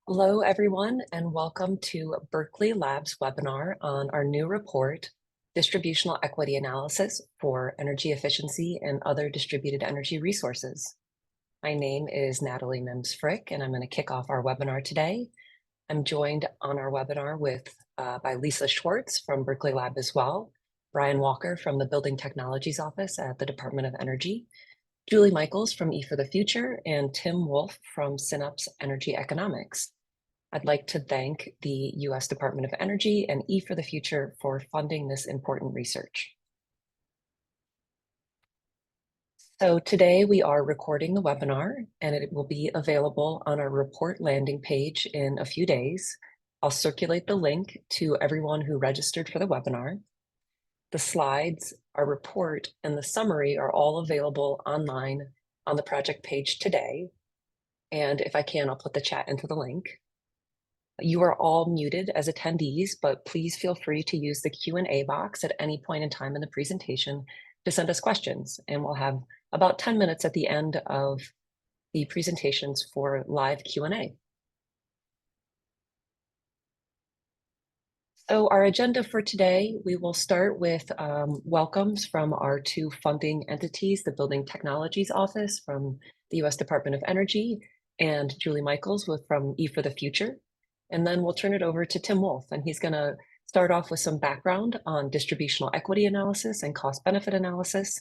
Hello, everyone, and welcome to Berkeley Lab's webinar on our new report, Distributional Equity Analysis for Energy Efficiency and Other Distributed Energy Resources. My name is Natalie Mims-Frick, and I'm going to kick off our webinar today. I'm joined on our webinar by Lisa Schwartz from Berkeley Lab as well, Brian Walker from the Building Technologies Office at the Department of Energy, Julie Michaels from E for the Future, and Tim Wolf from Synapse Energy Economics. I'd like to thank the U.S. Department of Energy and E for the Future for funding this important research. So today we are recording the webinar and it will be available on our report landing page in a few days. I'll circulate the link to everyone who registered for the webinar. The slides, our report, and the summary are all available online on the project page today. And if I can, I'll put the chat into the link. You are all muted as attendees, but please feel free to use the Q&A box at any point in time in the presentation to send us questions. And we'll have about 10 minutes at the end of the presentations for live Q&A. So our agenda for today, we will start with welcomes from our two funding entities, the Building Technologies Office from the U.S. Department of Energy and Julie Michaels from E for the Future. And then we'll turn it over to Tim Wolf, and he's going to start off with some background on distributional equity analysis and cost-benefit analysis.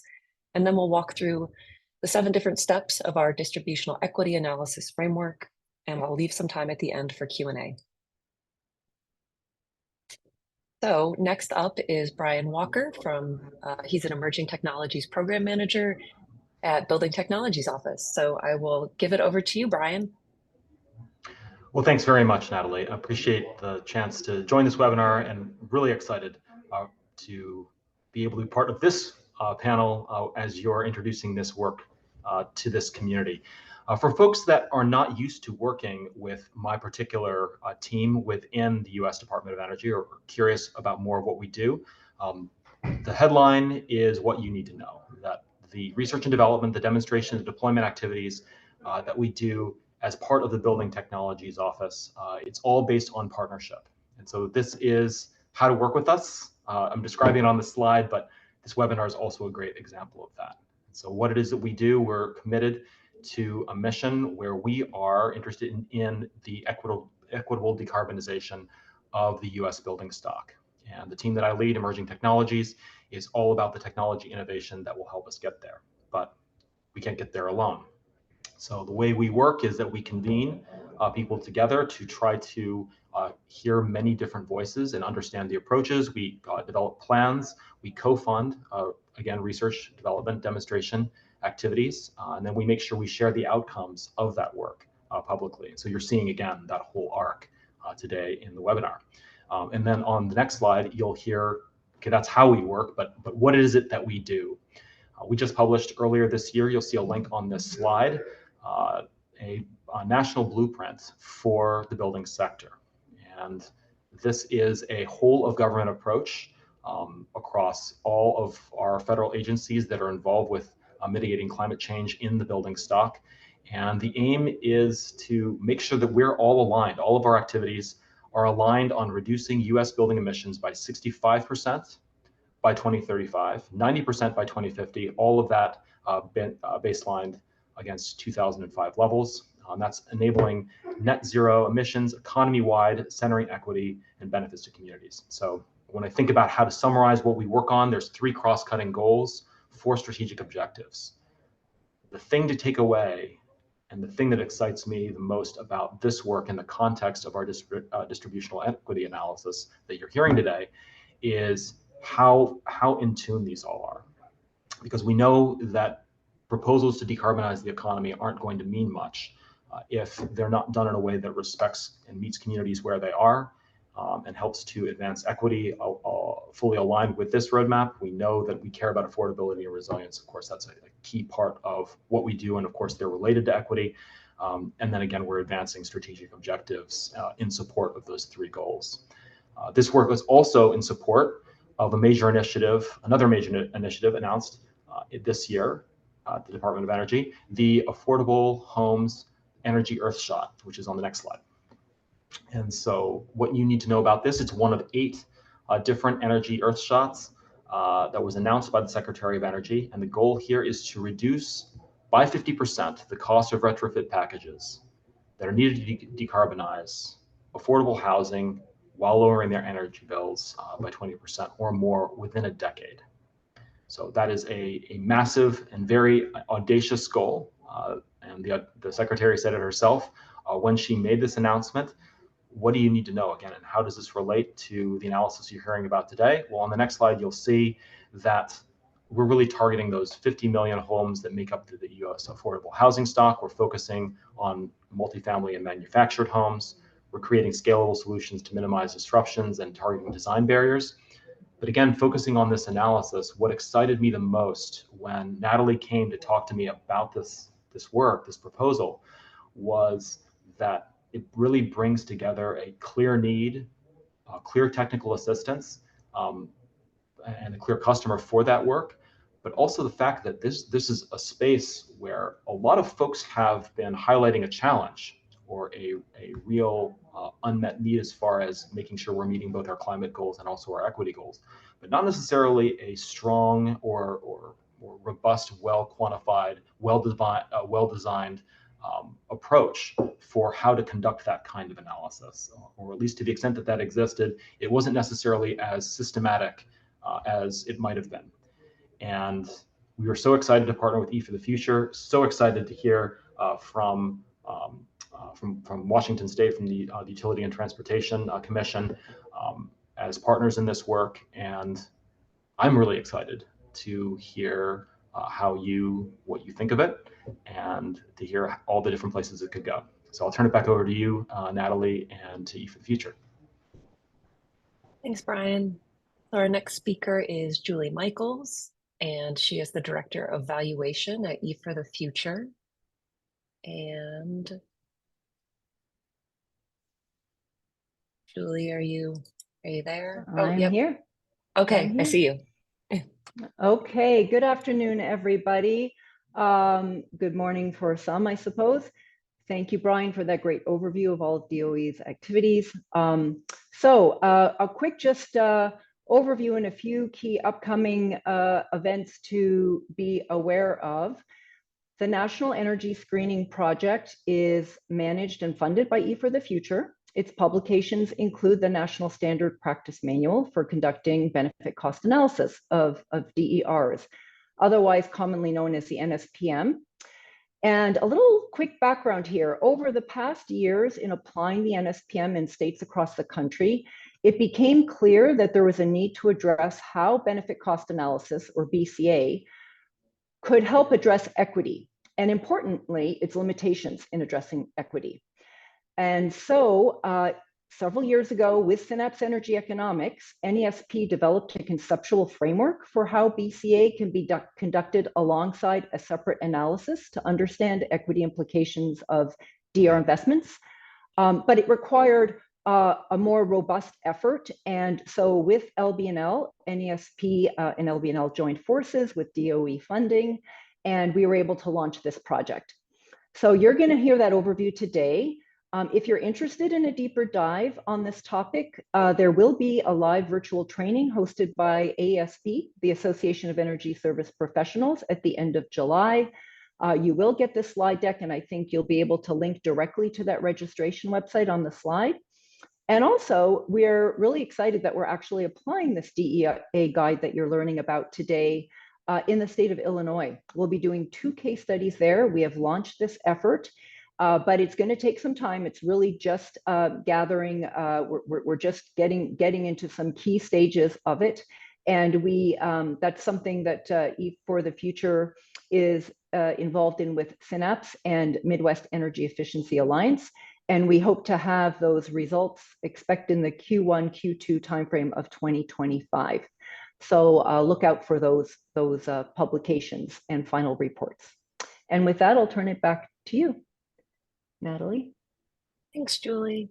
And then we'll walk through the 7 different steps of our distributional equity analysis framework, and we'll leave some time at the end for Q&A. So next up is Brian Walker he's an Emerging Technologies Program Manager at Building Technologies Office. So I will give it over to you, Brian. Well, thanks very much, Natalie. I appreciate the chance to join this webinar and really excited to be able to be part of this panel as you're introducing this work to this community. For folks that are not used to working with my particular team within the U.S. Department of Energy or curious about more of what we do, the headline is what you need to know, that the research and development, the demonstration, the deployment activities that we do as part of the Building Technologies Office, it's all based on partnership. And so this is how to work with us. I'm describing it on the slide, but this webinar is also a great example of that. So what it is that we do, we're committed to a mission where we are interested in the equitable decarbonization of the US building stock. And the team that I lead, Emerging Technologies, is all about the technology innovation that will help us get there. But we can't get there alone. So the way we work is that we convene people together to try to hear many different voices and understand the approaches. We develop plans, we co-fund, again, research, development, demonstration activities, and then we make sure we share the outcomes of that work publicly. So you're seeing, again, that whole arc today in the webinar. And then on the next slide, you'll hear, okay, that's how we work, but what is it that we do? We just published earlier this year, you'll see a link on this slide, a national blueprint for the building sector. And this is a whole of government approach across all of our federal agencies that are involved with mitigating climate change in the building stock. And the aim is to make sure that we're all aligned. All of our activities are aligned on reducing US building emissions by 65% by 2035, 90% by 2050, all of that baselined against 2005 levels. That's enabling net zero emissions, economy-wide, centering equity and benefits to communities. So when I think about how to summarize what we work on, there's 3 cross-cutting goals, 4 strategic objectives. The thing to take away and the thing that excites me the most about this work in the context of our distributional equity analysis that you're hearing today is how in tune these all are. Because we know that proposals to decarbonize the economy aren't going to mean much if they're not done in a way that respects and meets communities where they are and helps to advance equity fully aligned with this roadmap. We know that we care about affordability and resilience. Of course, that's a key part of what we do. And of course, they're related to equity. And then again, we're advancing strategic objectives in support of those 3 goals. This work was also in support of another major initiative announced this year at the Department of Energy, the Affordable Homes Energy Earthshot, which is on the next slide. And so what you need to know about this, it's one of 8 different energy earthshots that was announced by the Secretary of Energy. And the goal here is to reduce by 50% the cost of retrofit packages that are needed to decarbonize affordable housing while lowering their energy bills by 20% or more within a decade. So that is a massive and very audacious goal. And the Secretary said it herself when she made this announcement. What do you need to know again, and how does this relate to the analysis you're hearing about today? Well, on the next slide, you'll see that we're really targeting those 50 million homes that make up the US affordable housing stock. We're focusing on multifamily and manufactured homes. We're creating scalable solutions to minimize disruptions and targeting design barriers. But again, focusing on this analysis, what excited me the most when Natalie came to talk to me about this work, this proposal, was that it really brings together a clear need, clear technical assistance, and a clear customer for that work, but also the fact that this is a space where a lot of folks have been highlighting a challenge or a real unmet need as far as making sure we're meeting both our climate goals and also our equity goals, but not necessarily a strong or robust, well quantified, well designed approach for how to conduct that kind of analysis, or at least to the extent that that existed, it wasn't necessarily as systematic as it might have been. And we were so excited to partner with E for the Future, so excited to hear from Washington State, from the Utility and Transportation Commission as partners in this work. And I'm really excited to hear what you think of it, and to hear all the different places it could go. So I'll turn it back over to you, Natalie, and to E for the Future. Thanks, Brian. So our next speaker is Julie Michaels, and she is the Director of Valuation at E for the Future. And Julie, are you there? I'm here. Okay, I see you. Okay, good afternoon, everybody. Good morning for some, I suppose. Thank you, Brian, for that great overview of all of DOE's activities. A quick overview and a few key upcoming events to be aware of. The National Energy Screening Project is managed and funded by E for the Future. Its publications include the National Standard Practice Manual for conducting benefit cost analysis of DERs, otherwise commonly known as the NSPM. And a little quick background here. Over the past years in applying the NSPM in states across the country, it became clear that there was a need to address how benefit cost analysis, or BCA, could help address equity, and importantly, its limitations in addressing equity. And so several years ago, with Synapse Energy Economics, NESP developed a conceptual framework for how BCA can be conducted alongside a separate analysis to understand equity implications of DR investments. But it required a more robust effort. And so with LBNL, NESP and LBNL joined forces with DOE funding, and we were able to launch this project. So you're going to hear that overview today. If you're interested in a deeper dive on this topic, there will be a live virtual training hosted by ASP, the Association of Energy Service Professionals, at the end of July. You will get this slide deck, and I think you'll be able to link directly to that registration website on the slide. And also, we're really excited that we're actually applying this DEA guide that you're learning about today in the state of Illinois. We'll be doing 2 case studies there. We have launched this effort. But it's going to take some time. It's really just gathering. We're just getting into some key stages of it, and that's something that E for the Future is involved in with Synapse and Midwest Energy Efficiency Alliance, and we hope to have those results expect in the Q1, Q2 timeframe of 2025. So look out for those publications and final reports. And with that, I'll turn it back to you, Natalie. Thanks, Julie.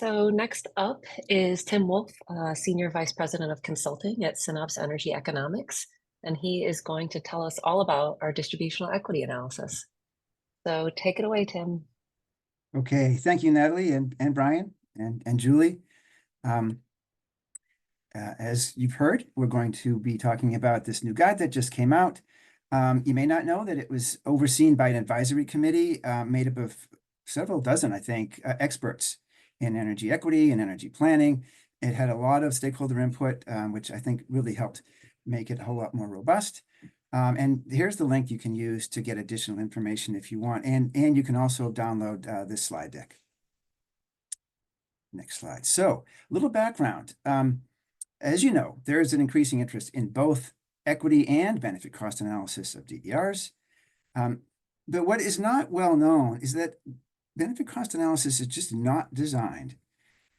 So next up is Tim Wolf, Senior Vice President of Consulting at Synapse Energy Economics, and he is going to tell us all about our distributional equity analysis. So take it away, Tim. Okay, thank you, Natalie and Brian and Julie. As you've heard, we're going to be talking about this new guide that just came out. You may not know that it was overseen by an advisory committee made up of several dozen, I think, experts in energy equity and energy planning. It had a lot of stakeholder input, which I think really helped make it a whole lot more robust. And here's the link you can use to get additional information if you want. And you can also download this slide deck. Next slide. So a little background. As you know, there is an increasing interest in both equity and benefit cost analysis of DERs. But what is not well known is that benefit cost analysis is just not designed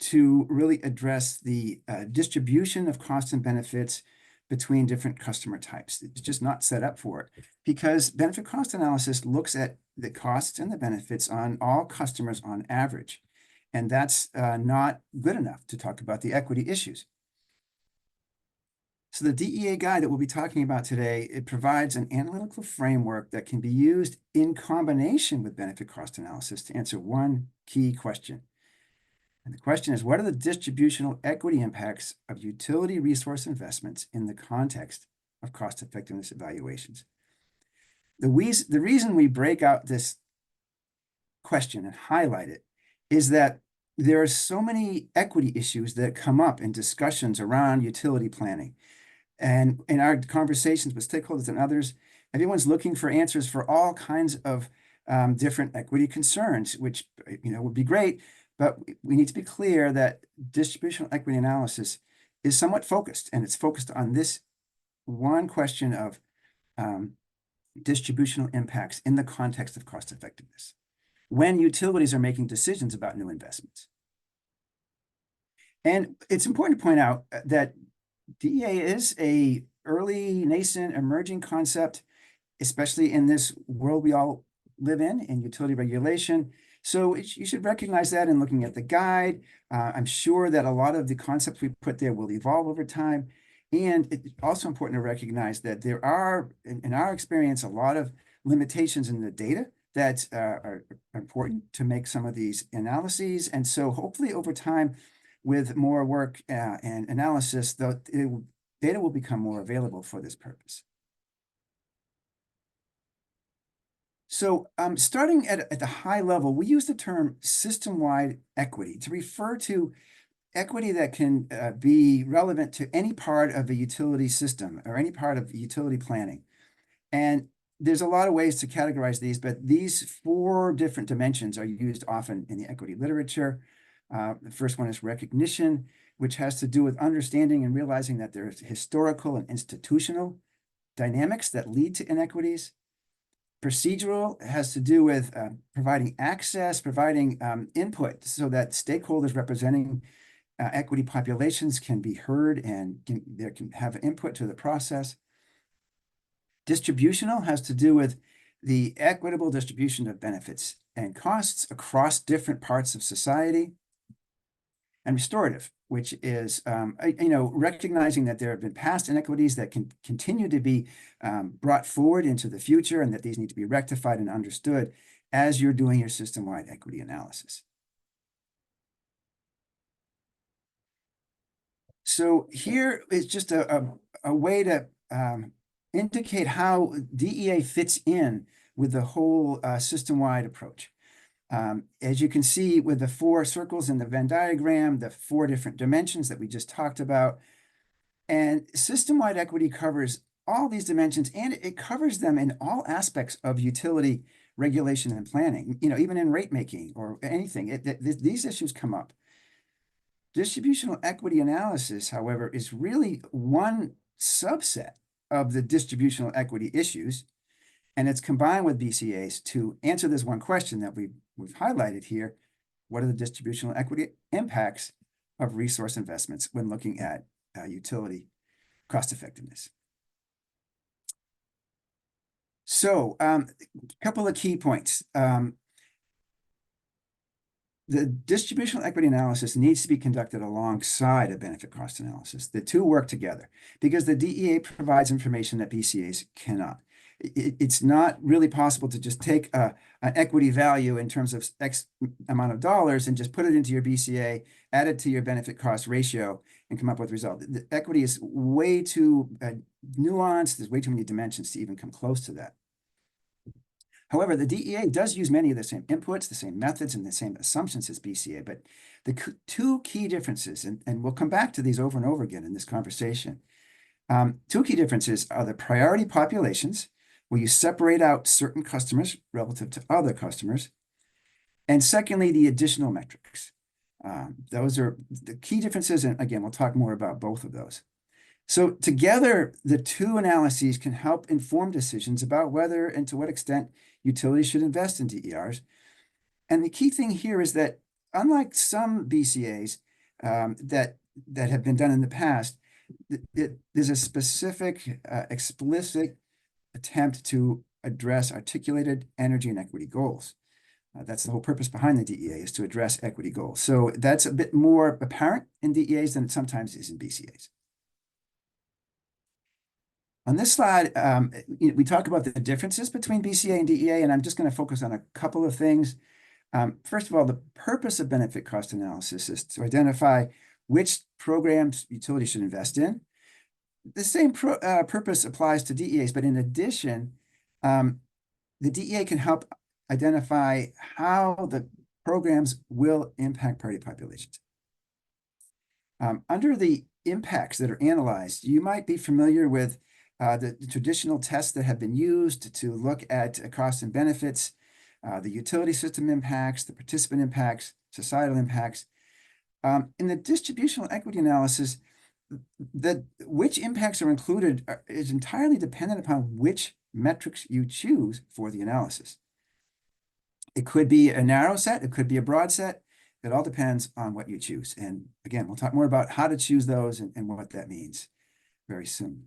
to really address the distribution of costs and benefits between different customer types. It's just not set up for it, because benefit cost analysis looks at the costs and the benefits on all customers on average. And that's not good enough to talk about the equity issues. So the DEA guide that we'll be talking about today, it provides an analytical framework that can be used in combination with benefit cost analysis to answer one key question. And the question is, what are the distributional equity impacts of utility resource investments in the context of cost effectiveness evaluations? The reason we break out this question and highlight it is that there are so many equity issues that come up in discussions around utility planning. And in our conversations with stakeholders and others, everyone's looking for answers for all kinds of different equity concerns, which would be great. But we need to be clear that distributional equity analysis is somewhat focused, and it's focused on this one question of distributional impacts in the context of cost effectiveness when utilities are making decisions about new investments. And it's important to point out that DEA is a early, nascent, emerging concept, especially in this world we all live in utility regulation. So you should recognize that in looking at the guide. I'm sure that a lot of the concepts we put there will evolve over time. And it's also important to recognize that there are, in our experience, a lot of limitations in the data that are important to make some of these analyses. And so hopefully over time, with more work and analysis, the data will become more available for this purpose. So starting at the high level, we use the term system-wide equity to refer to equity that can be relevant to any part of a utility system or any part of utility planning. And there's a lot of ways to categorize these, but these 4 different dimensions are used often in the equity literature. The first one is recognition, which has to do with understanding and realizing that there's historical and institutional dynamics that lead to inequities. Procedural has to do with providing access, providing input so that stakeholders representing equity populations can be heard and can have input to the process. Distributional has to do with the equitable distribution of benefits and costs across different parts of society. And restorative, which is recognizing that there have been past inequities that can continue to be brought forward into the future, and that these need to be rectified and understood as you're doing your system-wide equity analysis. So here is just a way to indicate how DEA fits in with the whole system-wide approach. As you can see with the 4 circles in the Venn diagram, the 4 different dimensions that we just talked about, and system-wide equity covers all these dimensions, and it covers them in all aspects of utility regulation and planning, even in rate making or anything. These issues come up. Distributional equity analysis, however, is really one subset of the distributional equity issues, and it's combined with BCAs to answer this one question that we've highlighted here. What are the distributional equity impacts of resource investments when looking at utility cost effectiveness? So a couple of key points. The distributional equity analysis needs to be conducted alongside a benefit cost analysis. The 2 work together because the DEA provides information that BCAs cannot. it's not really possible to just take an equity value in terms of X amount of dollars and just put it into your BCA, add it to your benefit cost ratio, and come up with a result. The equity is way too nuanced. There's way too many dimensions to even come close to that. However, the DEA does use many of the same inputs, the same methods, and the same assumptions as BCA. But the two key differences, and we'll come back to these over and over again in this conversation, two key differences are the priority populations, where you separate out certain customers relative to other customers, and secondly, the additional metrics. Those are the key differences, and again, we'll talk more about both of those. So together, the two analyses can help inform decisions about whether and to what extent utilities should invest in DERs. And the key thing here is that unlike some BCAs that have been done in the past, there's a specific, explicit attempt to address articulated energy and equity goals. That's the whole purpose behind the DEA, is to address equity goals. So that's a bit more apparent in DEAs than it sometimes is in BCAs. On this slide, we talk about the differences between BCA and DEA, and I'm just going to focus on a couple of things. First of all, the purpose of benefit cost analysis is to identify which programs utilities should invest in. The same purpose applies to DEAs, but in addition, the DEA can help identify how the programs will impact priority populations. Under the impacts that are analyzed, you might be familiar with the traditional tests that have been used to look at costs and benefits, the utility system impacts, the participant impacts, societal impacts. In the distributional equity analysis, which impacts are included is entirely dependent upon which metrics you choose for the analysis. It could be a narrow set, it could be a broad set. It all depends on what you choose. And again, we'll talk more about how to choose those and what that means very soon.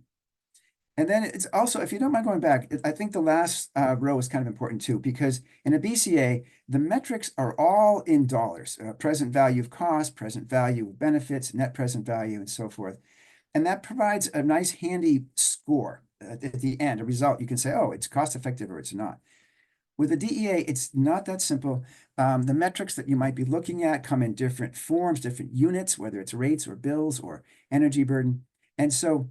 And then it's also, if you don't mind going back, I think the last row is kind of important too, because in a BCA, the metrics are all in dollars, present value of cost, present value of benefits, net present value, and so forth. And that provides a nice handy score at the end, a result. You can say, oh, it's cost effective or it's not. With the DEA, it's not that simple. The metrics that you might be looking at come in different forms, different units, whether it's rates or bills or energy burden. And so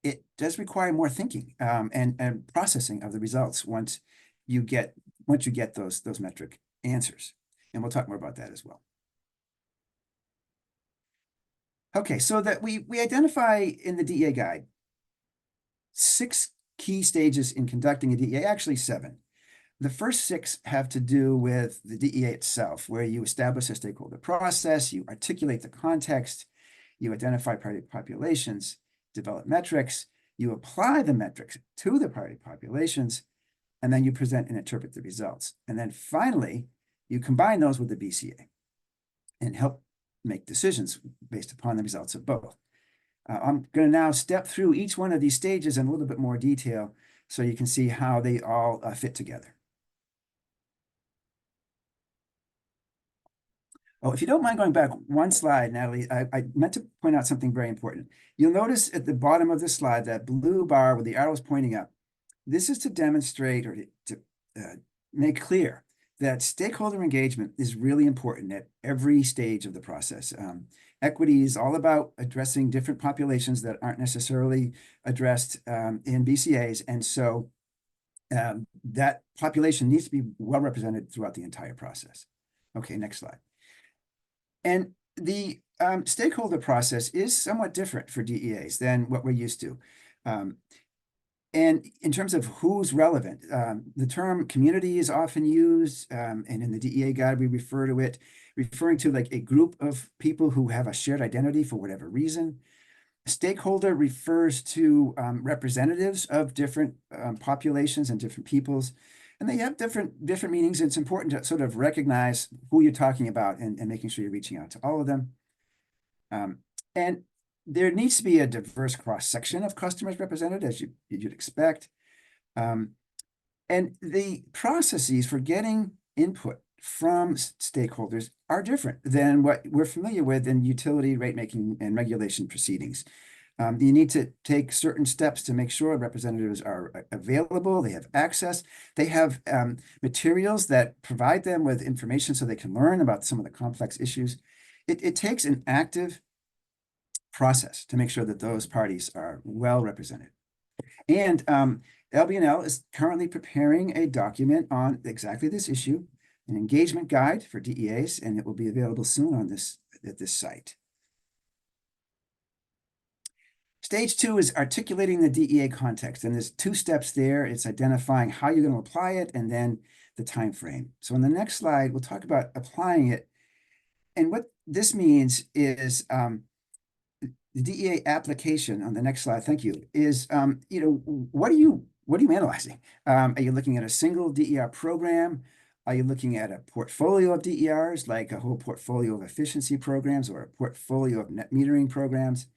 it does require more thinking and processing of the results once you get those metric answers. And we'll talk more about that as well. Okay, so that we identify in the DEA guide 6 key stages in conducting a DEA, actually 7. The first 6 have to do with the DEA itself, where you establish a stakeholder process, you articulate the context, you identify priority populations, develop metrics, you apply the metrics to the priority populations, and then you present and interpret the results. And then finally, you combine those with the BCA and help make decisions based upon the results of both. I'm going to now step through each one of these stages in a little bit more detail so you can see how they all fit together. Oh, if you don't mind going back one slide, Natalie, I meant to point out something very important. You'll notice at the bottom of the slide, that blue bar with the arrows pointing up. This is to demonstrate or to make clear that stakeholder engagement is really important at every stage of the process. Equity is all about addressing different populations that aren't necessarily addressed in BCAs. And so that population needs to be well represented throughout the entire process. Okay, next slide. And the stakeholder process is somewhat different for DEAs than what we're used to. And in terms of who's relevant, the term community is often used, and in the DEA guide, we refer to it, referring to like a group of people who have a shared identity for whatever reason. Stakeholder refers to representatives of different populations and different peoples. And they have different meanings. It's important to sort of recognize who you're talking about and making sure you're reaching out to all of them. And there needs to be a diverse cross-section of customers represented, as you'd expect. And the processes for getting input from stakeholders are different than what we're familiar with in utility rate making and regulation proceedings. You need to take certain steps to make sure representatives are available, they have access, they have materials that provide them with information so they can learn about some of the complex issues. It takes an active process to make sure that those parties are well represented. And LBNL is currently preparing a document on exactly this issue, an engagement guide for DEAs, and it will be available soon on at this site. Stage 2 is articulating the DEA context, and there's 2 steps there. It's identifying how you're going to apply it and then the time frame. So in the next slide, we'll talk about applying it. And what this means is the DEA application on the next slide, thank you, is, what are you analyzing? Are you looking at a single DER program? Are you looking at a portfolio of DERs, like a whole portfolio of efficiency programs or a portfolio of net metering programs?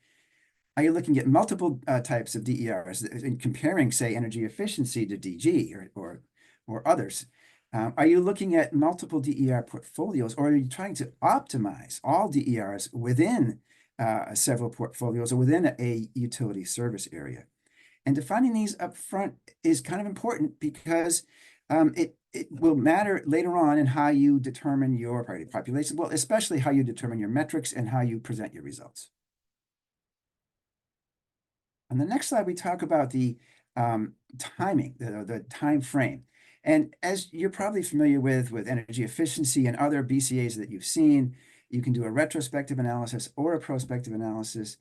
Are you looking at multiple types of DERs and comparing, say, energy efficiency to DG or others? Are you looking at multiple DER portfolios, or are you trying to optimize all DERs within several portfolios or within a utility service area? And defining these up front is kind of important because it will matter later on in how you determine your priority population, well, especially how you determine your metrics and how you present your results. On the next slide, we talk about the timing, the time frame. And as you're probably familiar with energy efficiency and other BCAs that you've seen, you can do a retrospective analysis or a prospective analysis.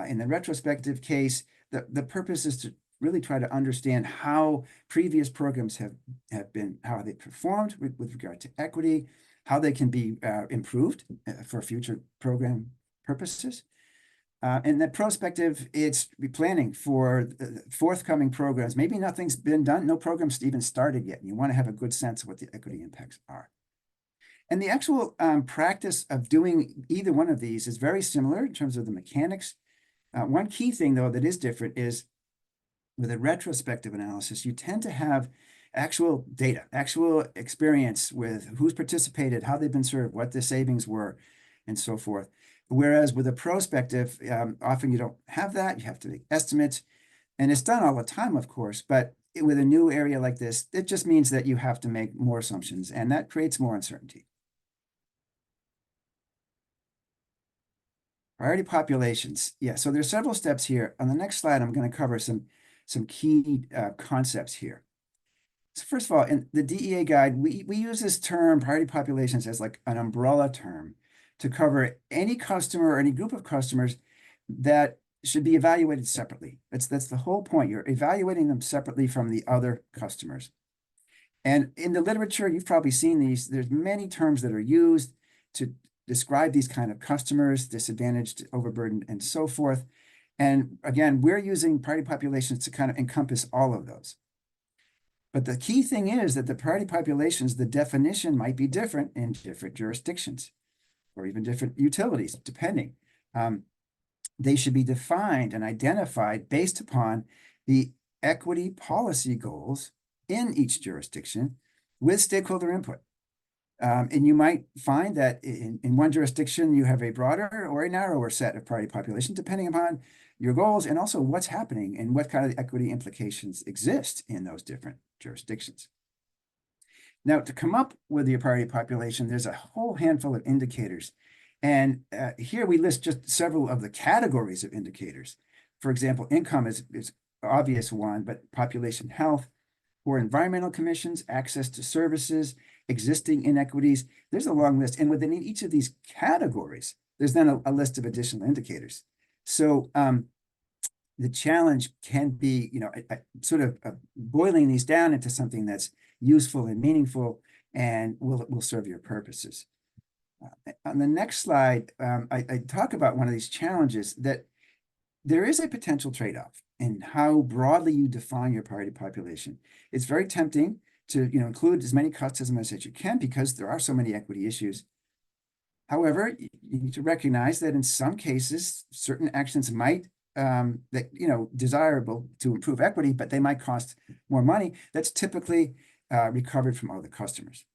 In the retrospective case, the purpose is to really try to understand how previous programs have been, how they performed with regard to equity, how they can be improved for future program purposes. And the prospective, it's planning for forthcoming programs. Maybe nothing's been done, no program's even started yet, and you want to have a good sense of what the equity impacts are. And the actual practice of doing either one of these is very similar in terms of the mechanics. One key thing, though, that is different is with a retrospective analysis, you tend to have actual data, actual experience with who's participated, how they've been served, what the savings were, and so forth. Whereas with a prospective, often you don't have that. You have to make estimates, and it's done all the time, of course, but with a new area like this, it just means that you have to make more assumptions, and that creates more uncertainty. Priority populations. Yeah, so there's several steps here. On the next slide, I'm going to cover some key concepts here. So first of all, in the DEA guide, we use this term, priority populations, as like an umbrella term to cover any customer or any group of customers that should be evaluated separately. That's the whole point. You're evaluating them separately from the other customers. And in the literature, you've probably seen these. There's many terms that are used to describe these kind of customers, disadvantaged, overburdened, and so forth. And again, we're using priority populations to kind of encompass all of those. But the key thing is that the priority populations, the definition might be different in different jurisdictions or even different utilities, depending. They should be defined and identified based upon the equity policy goals in each jurisdiction with stakeholder input. And you might find that in one jurisdiction, you have a broader or a narrower set of priority population, depending upon your goals and also what's happening and what kind of equity implications exist in those different jurisdictions. Now, to come up with your priority population, there's a whole handful of indicators. And here we list just several of the categories of indicators. For example, income is obvious one, but population health, or environmental commissions, access to services, existing inequities. There's a long list. And within each of these categories, there's then a list of additional indicators. So the challenge can be, sort of boiling these down into something that's useful and meaningful and will serve your purposes. On the next slide, I talk about one of these challenges, that there is a potential trade-off in how broadly you define your priority population. It's very tempting to include as many customers as you can because there are so many equity issues. However, you need to recognize that in some cases, certain actions might desirable to improve equity, but they might cost more money. That's typically recovered from other customers.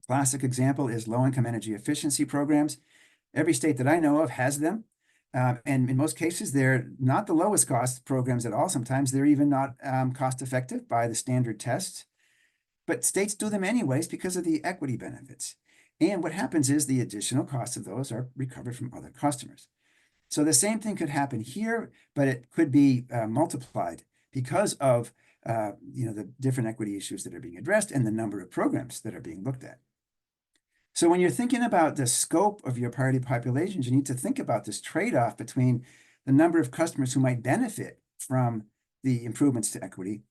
Classic example is low-income energy efficiency programs. Every state that I know of has them. And in most cases, they're not the lowest cost programs at all. Sometimes they're even not cost effective by the standard tests. But states do them anyways because of the equity benefits. And what happens is the additional costs of those are recovered from other customers. So the same thing could happen here, but it could be multiplied because of the different equity issues that are being addressed and the number of programs that are being looked at. So when you're thinking about the scope of your priority populations, you need to think about this trade-off between the number of customers who might benefit from the improvements to equity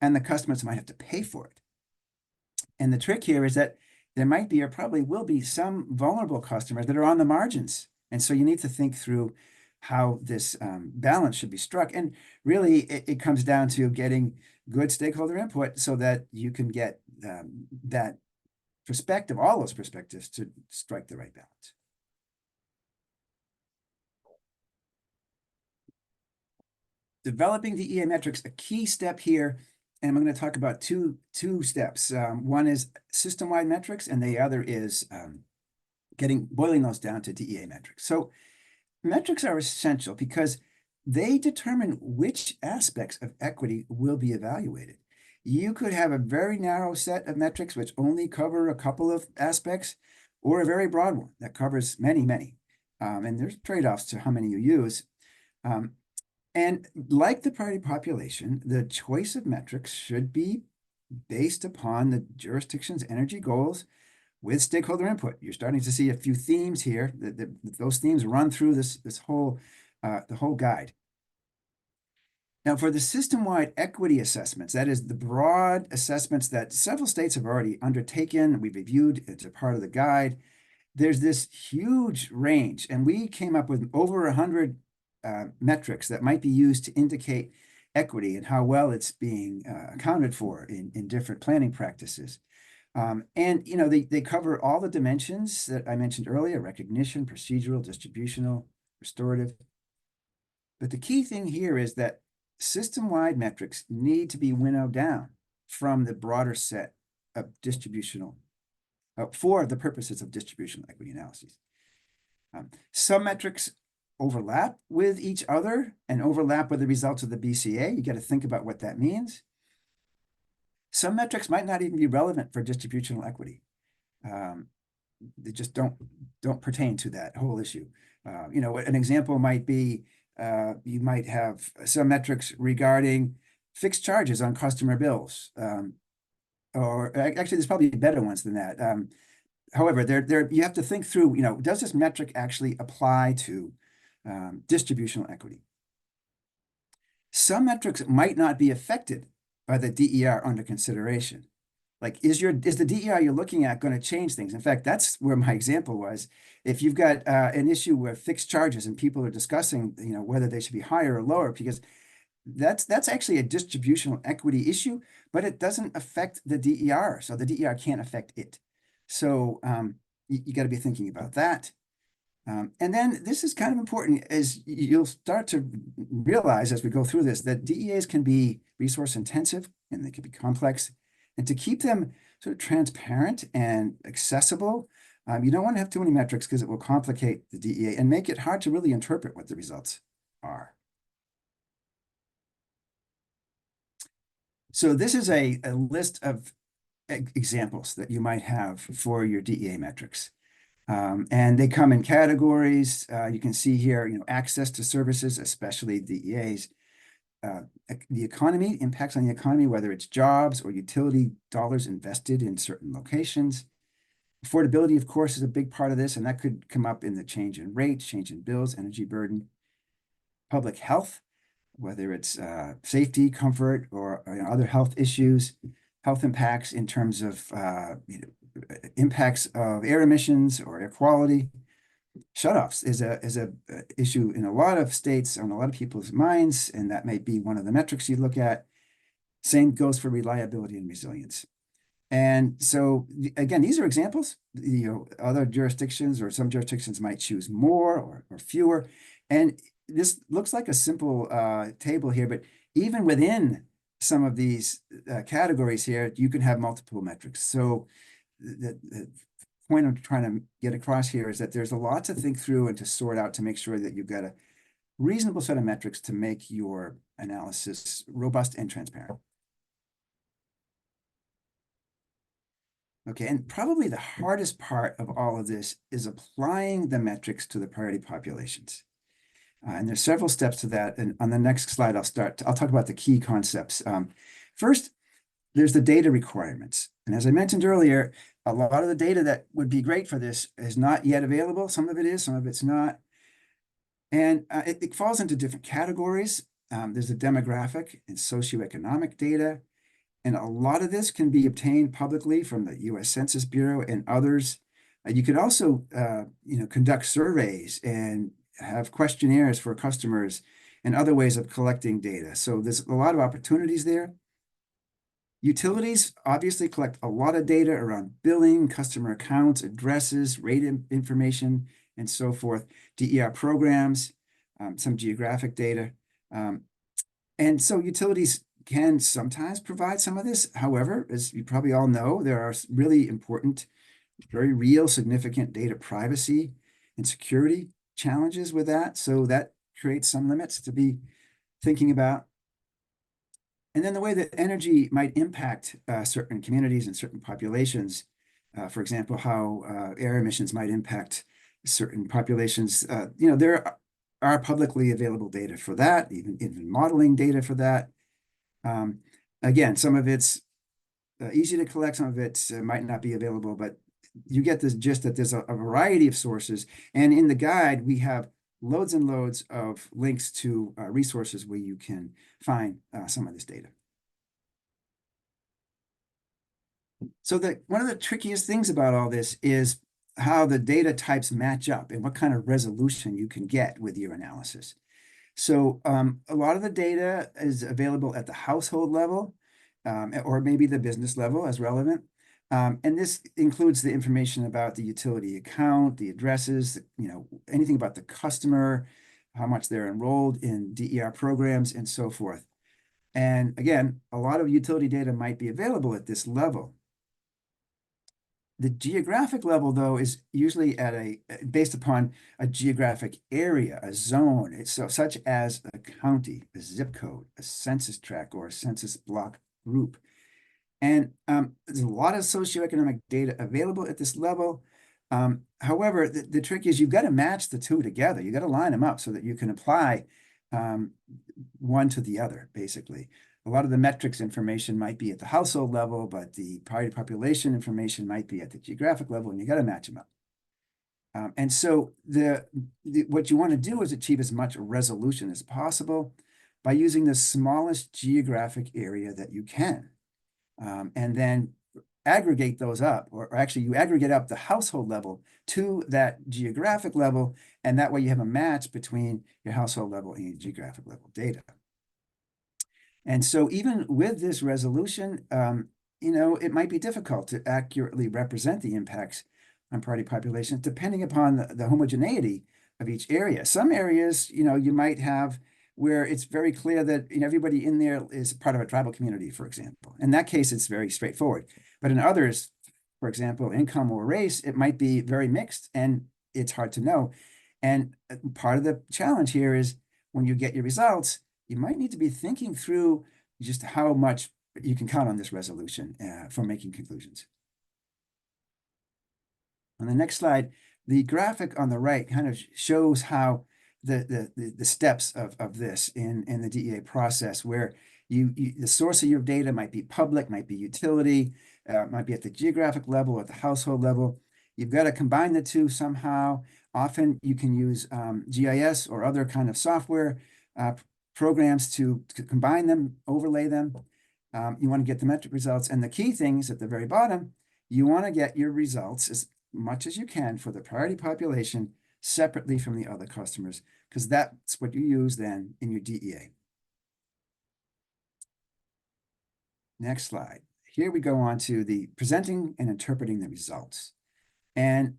and the customers who might have to pay for it. And the trick here is that there might be or probably will be some vulnerable customers that are on the margins. And so you need to think through how this balance should be struck. And really, it comes down to getting good stakeholder input so that you can get that perspective, all those perspectives, to strike the right balance. Developing the EA metrics, a key step here, and I'm going to talk about two steps. One is system-wide metrics, and the other is boiling those down to DEA metrics. So metrics are essential because they determine which aspects of equity will be evaluated. You could have a very narrow set of metrics which only cover a couple of aspects, or a very broad one that covers many, many. And there's trade-offs to how many you use. And like the priority population, the choice of metrics should be based upon the jurisdiction's energy goals with stakeholder input. You're starting to see a few themes here. Those themes run through the whole guide. Now, for the system-wide equity assessments, that is the broad assessments that several states have already undertaken, we've reviewed, it's a part of the guide. There's this huge range, and we came up with over 100 metrics that might be used to indicate equity and how well it's being accounted for in different planning practices. And they cover all the dimensions that I mentioned earlier: recognition, procedural, distributional, restorative. But the key thing here is that system-wide metrics need to be winnowed down from the broader set of distributional for the purposes of distributional equity analyses. Some metrics overlap with each other and overlap with the results of the BCA. You got to think about what that means. Some metrics might not even be relevant for distributional equity. They just don't pertain to that whole issue. An example might be you might have some metrics regarding fixed charges on customer bills, or actually there's probably better ones than that. However, you have to think through, does this metric actually apply to distributional equity? Some metrics might not be affected by the DER under consideration. Like, is the DER you're looking at going to change things? In fact, that's where my example was. If you've got an issue with fixed charges and people are discussing, whether they should be higher or lower, because that's actually a distributional equity issue, but it doesn't affect the DER, so the DER can't affect it. So you got to be thinking about that. And then this is kind of important, as you'll start to realize as we go through this, that DEAs can be resource intensive and they can be complex. And to keep them sort of transparent and accessible, you don't want to have too many metrics because it will complicate the DEA and make it hard to really interpret what the results are. So this is a list of examples that you might have for your DEA metrics. And they come in categories. You can see here, access to services, especially DEAs. The economy, impacts on the economy, whether it's jobs or utility dollars invested in certain locations. Affordability, of course, is a big part of this, and that could come up in the change in rates, change in bills, energy burden. Public health, whether it's safety, comfort, or other health issues. Health impacts in terms of impacts of air emissions or air quality. Shutoffs is a issue in a lot of states, on a lot of people's minds, and that might be one of the metrics you look at. Same goes for reliability and resilience. And so, again, these are examples. Other jurisdictions or some jurisdictions might choose more or fewer. And this looks like a simple table here, but even within some of these categories here, you can have multiple metrics. So point I'm trying to get across here is that there's a lot to think through and to sort out to make sure that you've got a reasonable set of metrics to make your analysis robust and transparent. Okay, and probably the hardest part of all of this is applying the metrics to the priority populations. And there's several steps to that. And on the next slide, I'll talk about the key concepts. First, there's the data requirements. And as I mentioned earlier, a lot of the data that would be great for this is not yet available. Some of it is, some of it's not. And it falls into different categories. There's the demographic and socioeconomic data. And a lot of this can be obtained publicly from the U.S. Census Bureau and others. You could also conduct surveys and have questionnaires for customers and other ways of collecting data. So there's a lot of opportunities there. Utilities obviously collect a lot of data around billing, customer accounts, addresses, rate information, and so forth. DER programs, some geographic data. And so utilities can sometimes provide some of this. However, as you probably all know, there are really important, very real, significant data privacy and security challenges with that. So that creates some limits to be thinking about. And then the way that energy might impact certain communities and certain populations, for example, how air emissions might impact certain populations. There are publicly available data for that, even modeling data for that. Again, some of it's easy to collect, some of it might not be available, but you get this gist that there's a variety of sources. And in the guide, we have loads and loads of links to resources where you can find some of this data. So one of the trickiest things about all this is how the data types match up and what kind of resolution you can get with your analysis. So a lot of the data is available at the household level or maybe the business level as relevant. And this includes the information about the utility account, the addresses, anything about the customer, how much they're enrolled in DER programs, and so forth. And again, a lot of utility data might be available at this level. The geographic level, though, is usually based upon a geographic area, a zone, such as a county, a zip code, a census tract, or a census block group. And there's a lot of socioeconomic data available at this level. However, the trick is you've got to match the two together. You've got to line them up so that you can apply one to the other, basically. A lot of the metrics information might be at the household level, but the priority population information might be at the geographic level, and you got to match them up. And so what you want to do is achieve as much resolution as possible by using the smallest geographic area that you can. And then aggregate those up, or actually you aggregate up the household level to that geographic level, and that way you have a match between your household level and your geographic level data. And so even with this resolution, it might be difficult to accurately represent the impacts on priority populations, depending upon the homogeneity of each area. Some areas, you might have where it's very clear that everybody in there is part of a tribal community, for example. In that case, it's very straightforward. But in others, for example, income or race, it might be very mixed and it's hard to know. And part of the challenge here is when you get your results, you might need to be thinking through just how much you can count on this resolution for making conclusions. On the next slide, the graphic on the right kind of shows how the steps of this in the DEA process, where the source of your data might be public, might be utility, might be at the geographic level, at the household level. You've got to combine the two somehow. Often you can use GIS or other kind of software programs to combine them, overlay them. You want to get the metric results. And the key things at the very bottom, you want to get your results as much as you can for the priority population separately from the other customers, because that's what you use then in your DEA. Next slide. Here we go on to the presenting and interpreting the results. And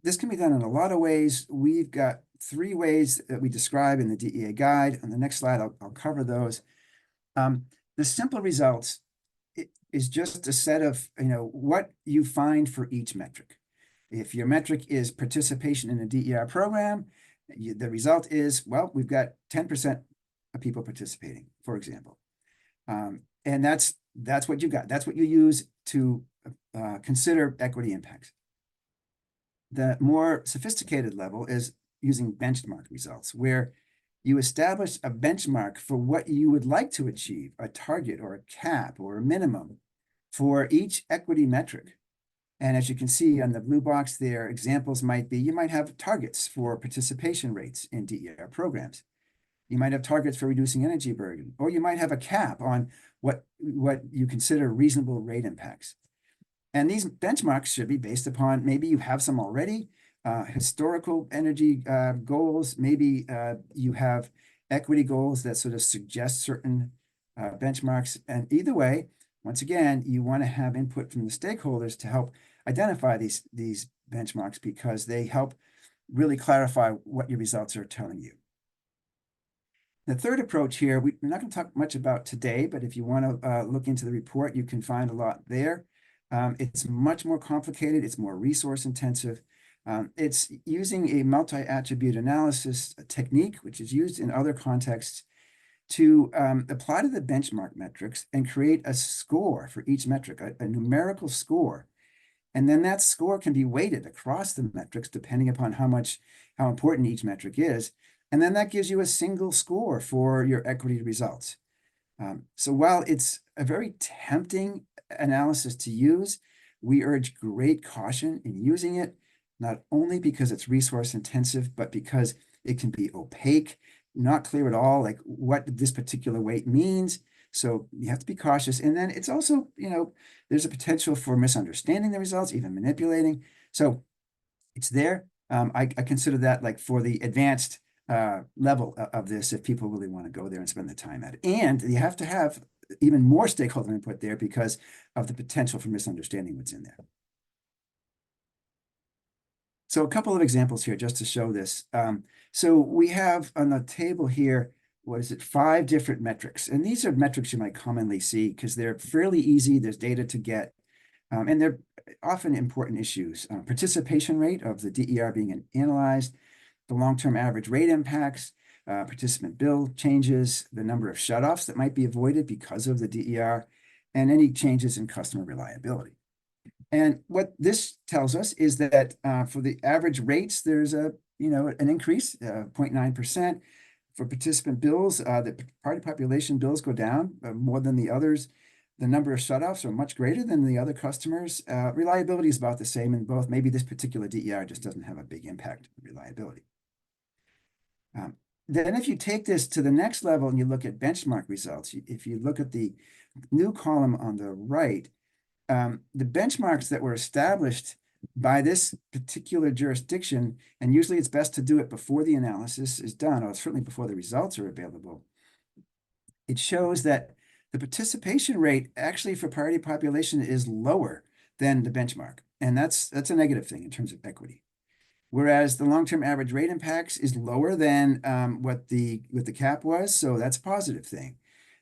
this can be done in a lot of ways. We've got 3 ways that we describe in the DEA guide. On the next slide, I'll cover those. The simple results is just a set of what you find for each metric. If your metric is participation in a DER program, the result is, well, we've got 10% of people participating, for example. And that's what you got. That's what you use to consider equity impacts. The more sophisticated level is using benchmark results, where you establish a benchmark for what you would like to achieve, a target or a cap or a minimum for each equity metric. And as you can see on the blue box there, examples might be, you might have targets for participation rates in DER programs. You might have targets for reducing energy burden, or you might have a cap on what you consider reasonable rate impacts. And these benchmarks should be based upon, maybe you have some already, historical energy goals. Maybe you have equity goals that sort of suggest certain benchmarks. And either way, once again, you want to have input from the stakeholders to help identify these benchmarks, because they help really clarify what your results are telling you. The third approach here, we're not going to talk much about today, but if you want to look into the report, you can find a lot there. It's much more complicated. It's more resource intensive. It's using a multi-attribute analysis technique, which is used in other contexts, to apply to the benchmark metrics and create a score for each metric, a numerical score. And then that score can be weighted across the metrics depending upon how important each metric is. And then that gives you a single score for your equity results. So while it's a very tempting analysis to use, we urge great caution in using it, not only because it's resource intensive, but because it can be opaque, not clear at all, like what this particular weight means. So you have to be cautious. And then it's also, there's a potential for misunderstanding the results, even manipulating. So it's there. I consider that like for the advanced level of this, if people really want to go there and spend the time at it. And you have to have even more stakeholder input there because of the potential for misunderstanding what's in there. So a couple of examples here just to show this. So we have on the table here, 5 different metrics. And these are metrics you might commonly see because they're fairly easy. There's data to get, and they're often important issues. Participation rate of the DER being analyzed, the long-term average rate impacts, participant bill changes, the number of shutoffs that might be avoided because of the DER, and any changes in customer reliability. And what this tells us is that for the average rates, there's an increase, 0.9%. For participant bills, the party population bills go down more than the others. The number of shutoffs are much greater than the other customers. Reliability is about the same in both. Maybe this particular DER just doesn't have a big impact on reliability. Then if you take this to the next level and you look at benchmark results, if you look at the new column on the right, the benchmarks that were established by this particular jurisdiction, and usually it's best to do it before the analysis is done, or certainly before the results are available, it shows that the participation rate actually for party population is lower than the benchmark. And that's a negative thing in terms of equity. Whereas the long-term average rate impacts is lower than what the cap was, so that's a positive thing.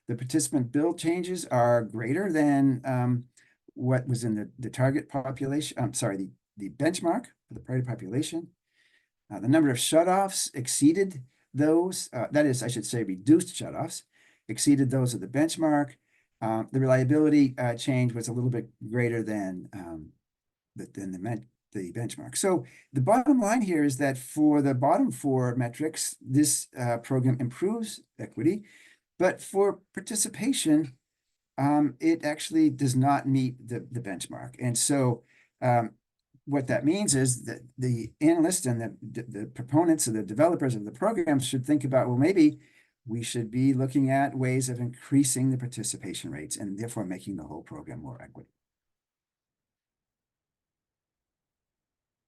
The participant bill changes are greater than what was in the target population. I'm sorry, the benchmark for the party population. The number of shutoffs exceeded those. That is, I should say, reduced shutoffs exceeded those of the benchmark. The reliability change was a little bit greater than the benchmark. So the bottom line here is that for the bottom 4 metrics, this program improves equity, but for participation, it actually does not meet the benchmark. And so what that means is that the analysts and the proponents or the developers of the programs should think about, well, maybe we should be looking at ways of increasing the participation rates and therefore making the whole program more equitable.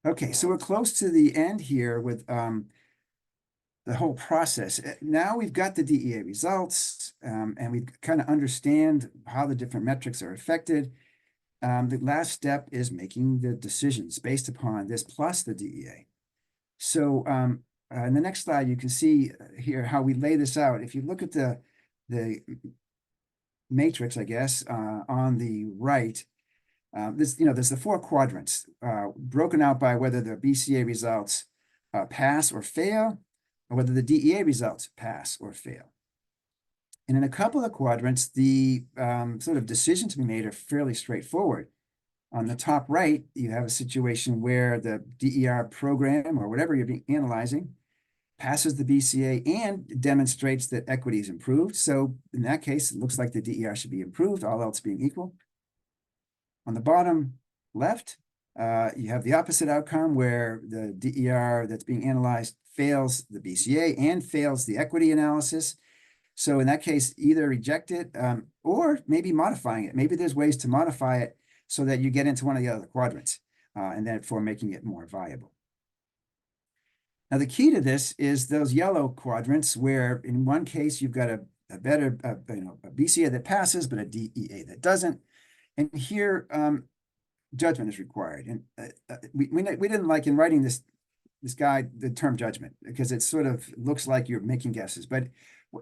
Okay, so we're close to the end here with the whole process. Now we've got the DEA results and we kind of understand how the different metrics are affected. The last step is making the decisions based upon this plus the DEA. So in the next slide, you can see here how we lay this out. If you look at the matrix, I guess, on the right, There's the four quadrants broken out by whether the BCA results pass or fail, or whether the DEA results pass or fail. And in a couple of quadrants, the sort of decisions to be made are fairly straightforward. On the top right, you have a situation where the DER program or whatever you're analyzing passes the BCA and demonstrates that equity is improved. So in that case, it looks like the DER should be improved, all else being equal. On the bottom left, you have the opposite outcome where the DER that's being analyzed fails the BCA and fails the equity analysis. So in that case, either reject it or maybe modifying it. Maybe there's ways to modify it so that you get into one of the other quadrants and therefore making it more viable. Now, the key to this is those yellow quadrants where in one case, you've got a better a BCA that passes, but a DEA that doesn't. And here, judgment is required. And we didn't like in writing this guide, the term judgment, because it sort of looks like you're making guesses. But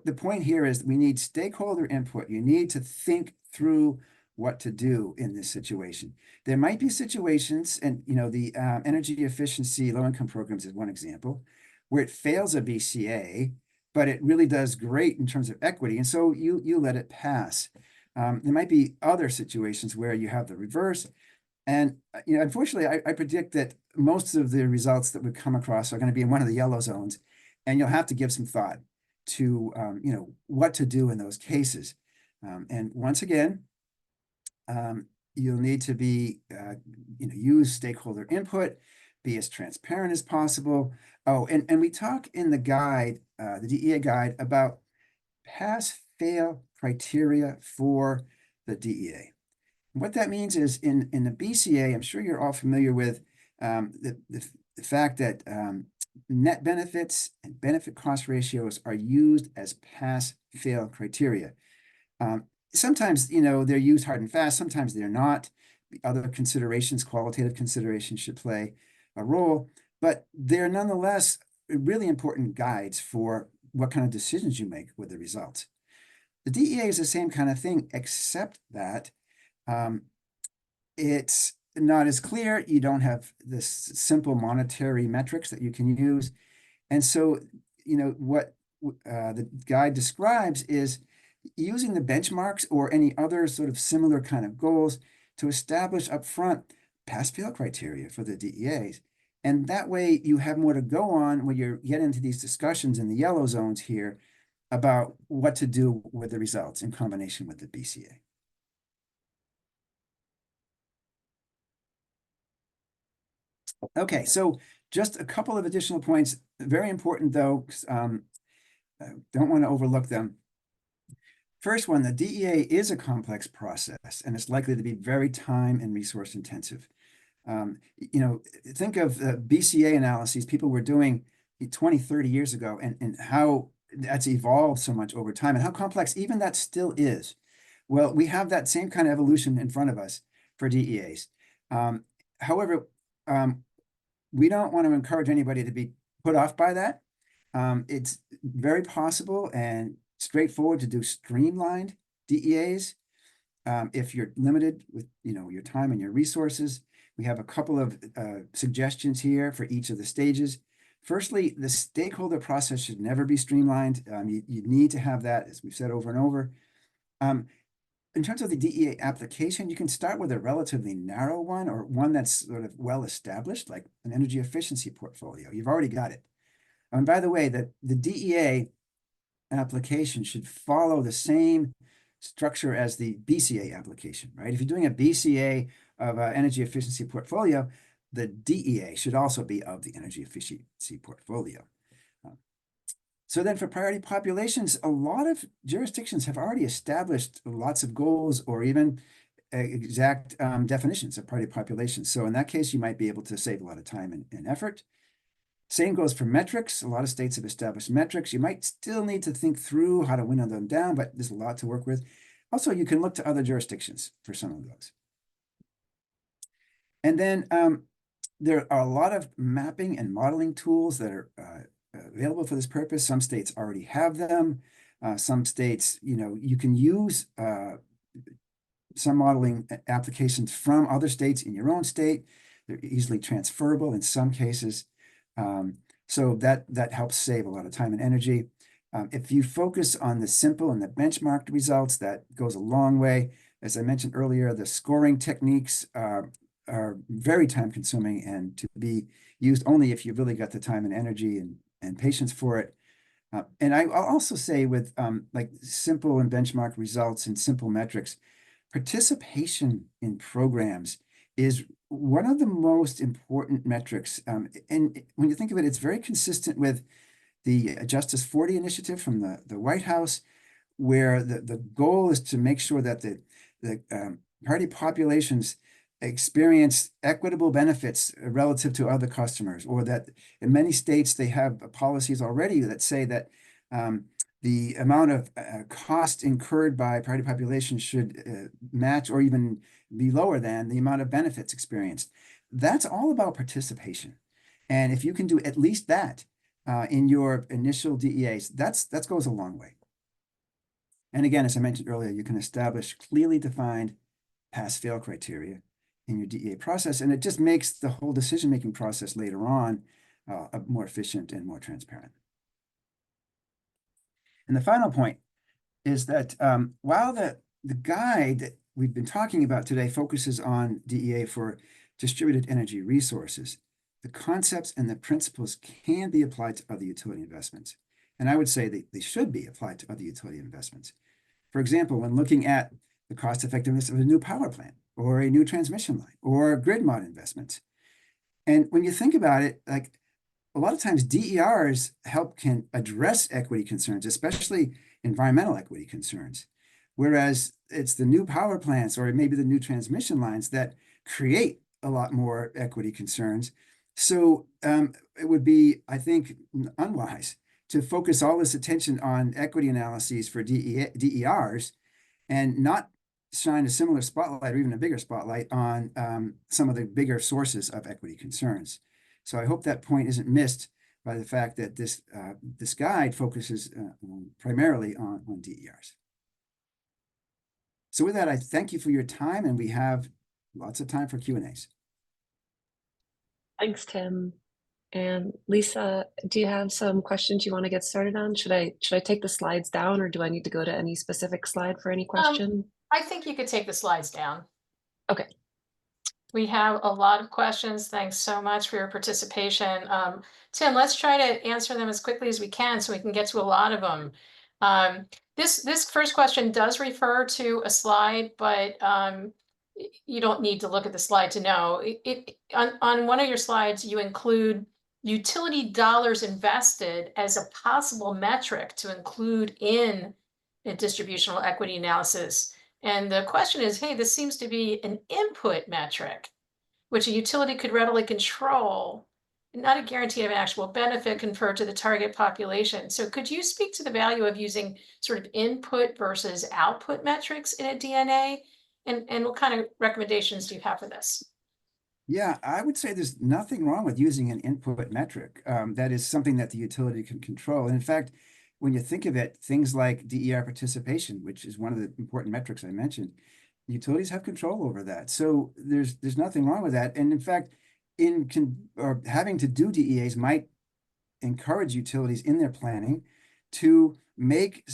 the point here is we need stakeholder input. You need to think through what to do in this situation. There might be situations, and the energy efficiency low-income programs is one example, where it fails a BCA, but it really does great in terms of equity. And so you let it pass. There might be other situations where you have the reverse. And unfortunately, I predict that most of the results that we come across are going to be in one of the yellow zones, and you'll have to give some thought to what to do in those cases. And once again, you'll need to be use stakeholder input, be as transparent as possible. Oh, and we talk in the guide, the DEA guide, about pass-fail criteria for the DEA. What that means is in the BCA, I'm sure you're all familiar with the fact that net benefits and benefit cost ratios are used as pass-fail criteria. Sometimes, they're used hard and fast. Sometimes they're not. Other considerations, qualitative considerations should play a role, but they're nonetheless really important guides for what kind of decisions you make with the results. The DEA is the same kind of thing, except that it's not as clear. You don't have this simple monetary metrics that you can use. And so, what the guide describes is using the benchmarks or any other sort of similar kind of goals to establish upfront pass-fail criteria for the DEAs. And that way you have more to go on when you get into these discussions in the yellow zones here about what to do with the results in combination with the BCA. Okay, so just a couple of additional points, very important though, don't want to overlook them. First one, the DEA is a complex process, and it's likely to be very time and resource intensive. Think of the BCA analyses people were doing 20, 30 years ago, and how that's evolved so much over time, and how complex even that still is. Well, we have that same kind of evolution in front of us for DEAs. However, we don't want to encourage anybody to be put off by that. It's very possible and straightforward to do streamlined DEAs if you're limited with your time and your resources. We have a couple of suggestions here for each of the stages. Firstly, the stakeholder process should never be streamlined. You need to have that, as we've said over and over. In terms of the DEA application, you can start with a relatively narrow one or one that's sort of well established, like an energy efficiency portfolio. You've already got it. And by the way, the DEA application should follow the same structure as the BCA application, right? If you're doing a BCA of an energy efficiency portfolio, the DEA should also be of the energy efficiency portfolio. So then for priority populations, a lot of jurisdictions have already established lots of goals or even exact definitions of priority populations. So in that case, you might be able to save a lot of time and effort. Same goes for metrics. A lot of states have established metrics. You might still need to think through how to winnow them down, but there's a lot to work with. Also, you can look to other jurisdictions for some of those. And then there are a lot of mapping and modeling tools that are available for this purpose. Some states already have them. Some states, you can use some modeling applications from other states in your own state. They're easily transferable in some cases. So that helps save a lot of time and energy. If you focus on the simple and the benchmarked results, that goes a long way. As I mentioned earlier, the scoring techniques are very time consuming and to be used only if you've really got the time and energy and patience for it. And I'll also say with like simple and benchmark results and simple metrics, participation in programs is one of the most important metrics. And when you think of it, it's very consistent with the Justice 40 initiative from the White House, where the goal is to make sure that the party populations experience equitable benefits relative to other customers, or that in many states they have policies already that say that the amount of cost incurred by party population should match or even be lower than the amount of benefits experienced. That's all about participation. And if you can do at least that in your initial DEAs, that goes a long way. And again, as I mentioned earlier, you can establish clearly defined pass-fail criteria in your DEA process, and it just makes the whole decision-making process later on more efficient and more transparent. And the final point is that while the guide that we've been talking about today focuses on DEA for distributed energy resources, the concepts and the principles can be applied to other utility investments. And I would say they should be applied to other utility investments. For example, when looking at the cost effectiveness of a new power plant or a new transmission line or grid mod investments. And when you think about it, like a lot of times DERs can address equity concerns, especially environmental equity concerns. Whereas it's the new power plants or maybe the new transmission lines that create a lot more equity concerns. So it would be, I think, unwise to focus all this attention on equity analyses for DERs and not shine a similar spotlight or even a bigger spotlight on some of the bigger sources of equity concerns. So I hope that point isn't missed by the fact that this guide focuses primarily on DERs. So with that, I thank you for your time, and we have lots of time for Q&As. Thanks, Tim. And Lisa, do you have some questions you want to get started on? Should I take the slides down, or do I need to go to any specific slide for any question? I think you could take the slides down. Okay. We have a lot of questions. Thanks so much for your participation. Tim, let's try to answer them as quickly as we can so we can get to a lot of them. This first question does refer to a slide, but you don't need to look at the slide to know. On one of your slides, you include utility dollars invested as a possible metric to include in a distributional equity analysis. And the question is, hey, this seems to be an input metric, which a utility could readily control, not a guarantee of an actual benefit conferred to the target population. So could you speak to the value of using sort of input versus output metrics in a DNA? And what kind of recommendations do you have for this? Yeah, I would say there's nothing wrong with using an input metric. That is something that the utility can control. And in fact, when you think of it, things like DER participation, which is one of the important metrics I mentioned, utilities have control over that. So there's nothing wrong with that. And in fact, having to do DEAs might encourage utilities in their planning to make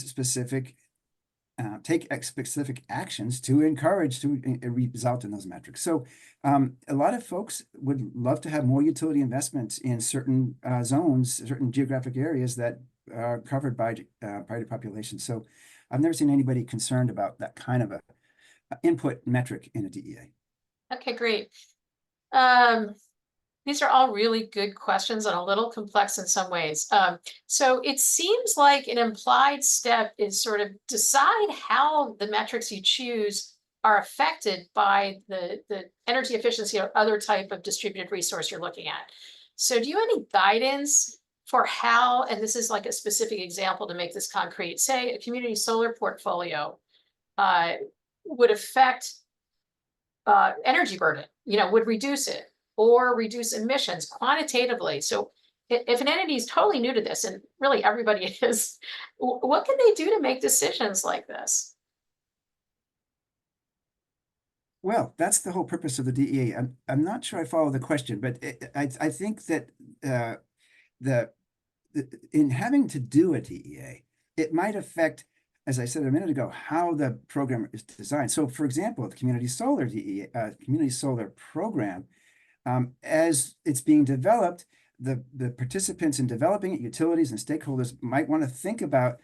take specific actions to encourage to result in those metrics. So a lot of folks would love to have more utility investments in certain zones, certain geographic areas that are covered by party population. So I've never seen anybody concerned about that kind of a input metric in a DEA. Okay, great. These are all really good questions and a little complex in some ways. So it seems like an implied step is sort of decide how the metrics you choose are affected by the energy efficiency or other type of distributed resource you're looking at. So do you have any guidance for how, and this is like a specific example to make this concrete, say a community solar portfolio would affect energy burden, would reduce it, or reduce emissions quantitatively. So if an entity is totally new to this, and really everybody is, what can they do to make decisions like this? Well, that's the whole purpose of the DEA. I'm not sure I follow the question, but I think that in having to do a DEA, it might affect, as I said a minute ago, how the program is designed. So, for example, the community solar DEA, community solar program, as it's being developed, the participants in developing it, utilities and stakeholders, might want to think about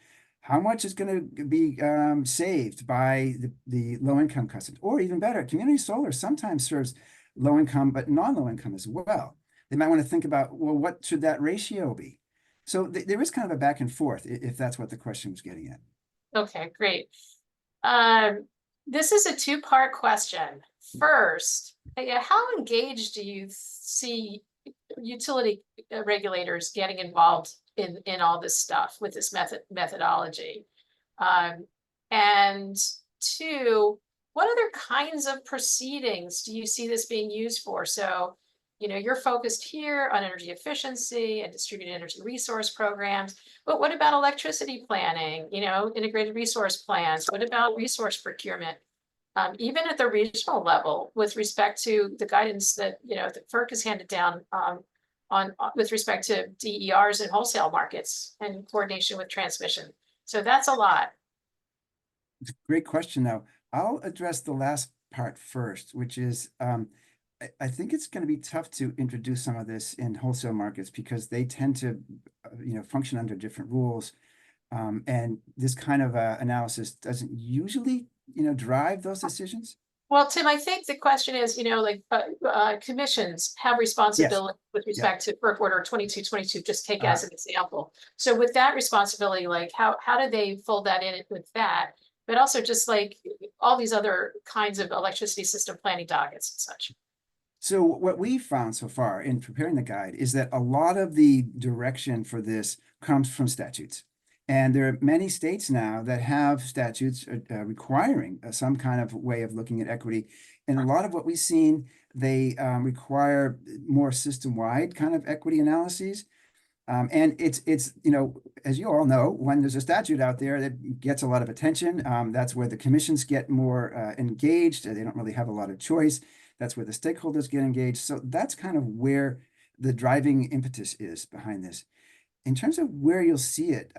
how much is going to be saved by the low-income customers, or even better, community solar sometimes serves low-income but non-low income as well. They might want to think about, well, what should that ratio be? So there is kind of a back and forth, if that's what the question was getting at. Okay, great. This is a two-part question. First, how engaged do you see utility regulators getting involved in all this stuff with this methodology? And two, what other kinds of proceedings do you see this being used for? So, you're focused here on energy efficiency and distributed energy resource programs, but what about electricity planning, integrated resource plans? What about resource procurement? Even at the regional level, with respect to the guidance that, that FERC has handed down with respect to DERs and wholesale markets and coordination with transmission. So that's a lot. It's a great question. Now, I'll address the last part first, which is I think it's going to be tough to introduce some of this in wholesale markets because they tend to, function under different rules. And this kind of analysis doesn't usually, drive those decisions. Well, Tim, I think the question is, commissions have responsibility with respect to FERC Order 2222, just take as an example. So with that responsibility, like how do they fold that in with that? But also just like all these other kinds of electricity system planning dockets and such. So what we found so far in preparing the guide is that a lot of the direction for this comes from statutes. And there are many states now that have statutes requiring some kind of way of looking at equity. And a lot of what we've seen, they require more system-wide kind of equity analyses. And it's as you all know, when there's a statute out there that gets a lot of attention, that's where the commissions get more engaged. They don't really have a lot of choice. That's where the stakeholders get engaged. So that's kind of where the driving impetus is behind this. In terms of where you'll see it,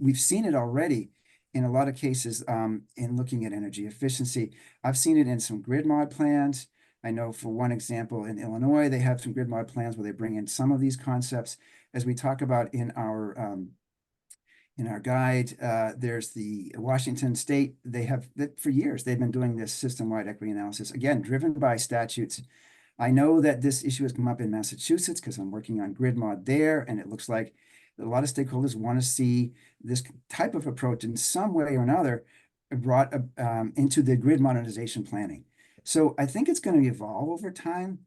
we've seen it already in a lot of cases in looking at energy efficiency. I've seen it in some grid mod plans. I know for one example, in Illinois, they have some grid mod plans where they bring in some of these concepts. As we talk about in our guide, there's the Washington State. They have, for years, they've been doing this system-wide equity analysis, again, driven by statutes. I know that this issue has come up in Massachusetts because I'm working on grid mod there, and it looks like a lot of stakeholders want to see this type of approach in some way or another brought into the grid modernization planning. So I think it's going to evolve over time.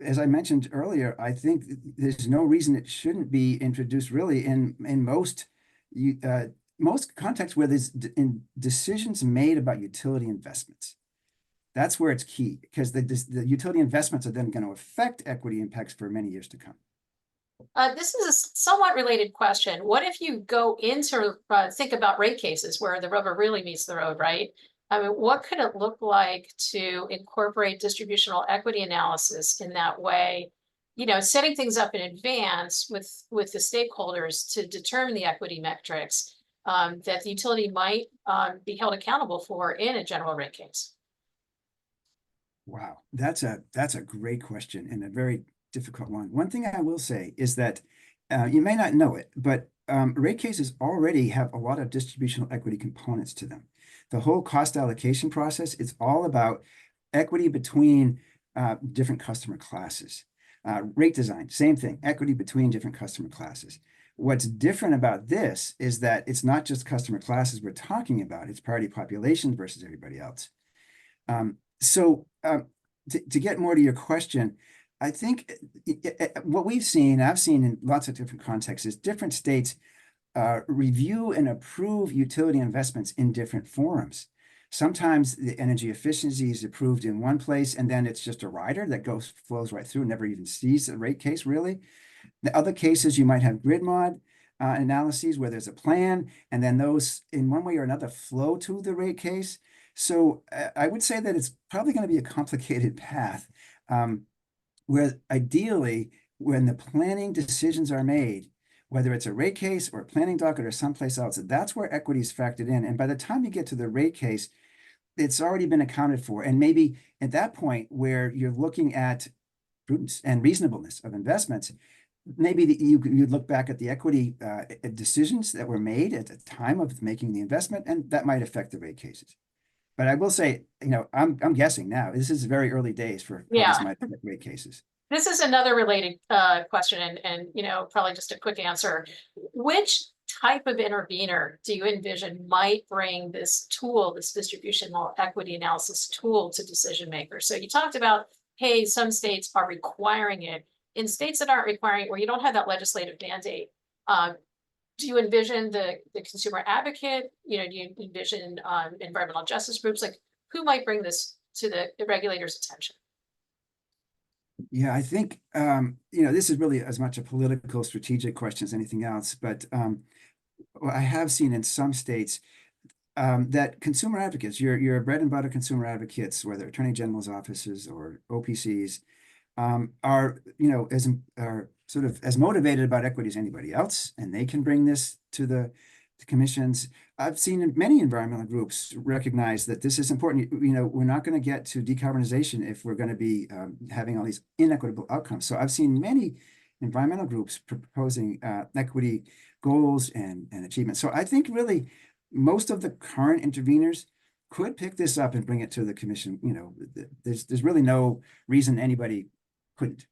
As I mentioned earlier, I think there's no reason it shouldn't be introduced really in most contexts where there's decisions made about utility investments. That's where it's key, because the utility investments are then going to affect equity impacts for many years to come. This is a somewhat related question. What if you go into think about rate cases where the rubber really meets the road, right? I mean, what could it look like to incorporate distributional equity analysis in that way? Setting things up in advance with the stakeholders to determine the equity metrics that the utility might be held accountable for in a general rate case. Wow, that's a great question and a very difficult one. One thing I will say is that you may not know it, but rate cases already have a lot of distributional equity components to them. The whole cost allocation process is all about equity between different customer classes. Rate design, same thing, equity between different customer classes. What's different about this is that it's not just customer classes we're talking about, it's priority population versus everybody else. So to get more to your question, I think what I've seen in lots of different contexts is different states review and approve utility investments in different forums. Sometimes the energy efficiency is approved in one place, and then it's just a rider that flows right through and never even sees the rate case, really. The other cases, you might have grid mod analyses where there's a plan, and then those, in one way or another, flow to the rate case. So I would say that it's probably going to be a complicated path, where ideally, when the planning decisions are made, whether it's a rate case or a planning docket or someplace else, that's where equity is factored in. And by the time you get to the rate case, it's already been accounted for. And maybe at that point where you're looking at prudence and reasonableness of investments, maybe you'd look back at the equity decisions that were made at the time of making the investment, and that might affect the rate cases. But I will say, I'm guessing now, this is very early days for how this might affect rate cases. This is another related question, and probably just a quick answer. Which type of intervener do you envision might bring this tool, this distributional equity analysis tool, to decision makers? So you talked about, hey, some states are requiring it. In states that aren't requiring it, where you don't have that legislative mandate, do you envision the consumer advocate? Do you envision environmental justice groups? Like, who might bring this to the regulators' attention? Yeah, I think, this is really as much a political strategic question as anything else. But I have seen in some states that consumer advocates, your bread and butter consumer advocates, whether attorney general's offices or OPCs, are sort of as motivated about equity as anybody else, and they can bring this to the commissions. I've seen many environmental groups recognize that this is important. We're not going to get to decarbonization if we're going to be having all these inequitable outcomes. So I've seen many environmental groups proposing equity goals and achievements. So I think really most of the current interveners could pick this up and bring it to the commission. There's really no reason anybody couldn't.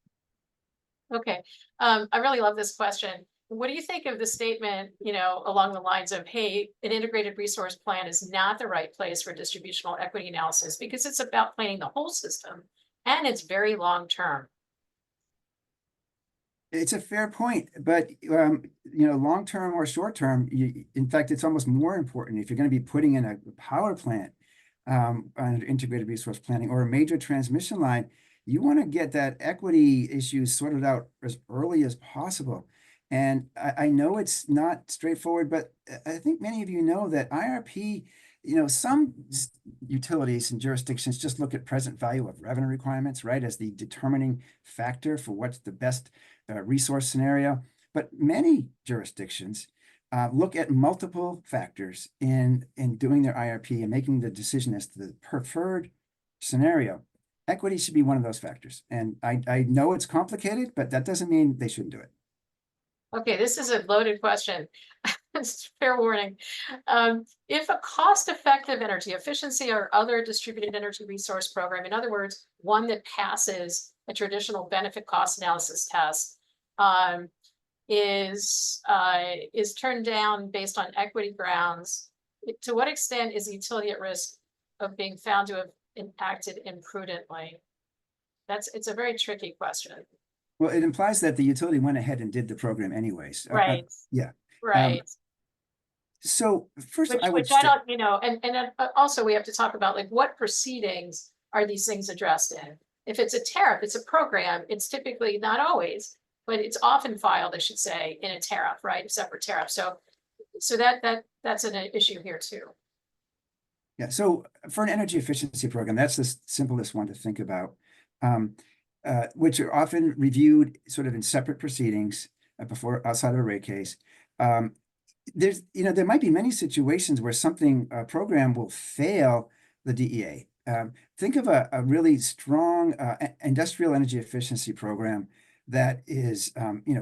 Okay, I really love this question. What do you think of the statement, along the lines of, hey, an integrated resource plan is not the right place for distributional equity analysis because it's about planning the whole system and it's very long term? It's a fair point, but long term or short term, in fact, it's almost more important if you're going to be putting in a power plant under integrated resource planning or a major transmission line. You want to get that equity issue sorted out as early as possible. And I know it's not straightforward, but I think many of you know that IRP, some utilities and jurisdictions just look at present value of revenue requirements, right, as the determining factor for what's the best resource scenario. But many jurisdictions look at multiple factors in doing their IRP and making the decision as to the preferred scenario. Equity should be one of those factors. And I know it's complicated, but that doesn't mean they shouldn't do it. Okay, this is a loaded question. It's fair warning. If a cost-effective energy efficiency or other distributed energy resource program, in other words, one that passes a traditional benefit cost analysis test, is turned down based on equity grounds, to what extent is the utility at risk of being found to have impacted imprudently? It's a very tricky question. Well, it implies that the utility went ahead and did the program anyways. Right. Yeah. Right. So first, which I don't, and also we have to talk about, like, what proceedings are these things addressed in? If it's a tariff, it's a program, it's typically, not always, but it's often filed, I should say, in a tariff, right? A separate tariff. So that's an issue here too. Yeah. So for an energy efficiency program, that's the simplest one to think about, which are often reviewed sort of in separate proceedings before outside of a rate case. There might be many situations where a program will fail the DEA. Think of a really strong industrial energy efficiency program that is,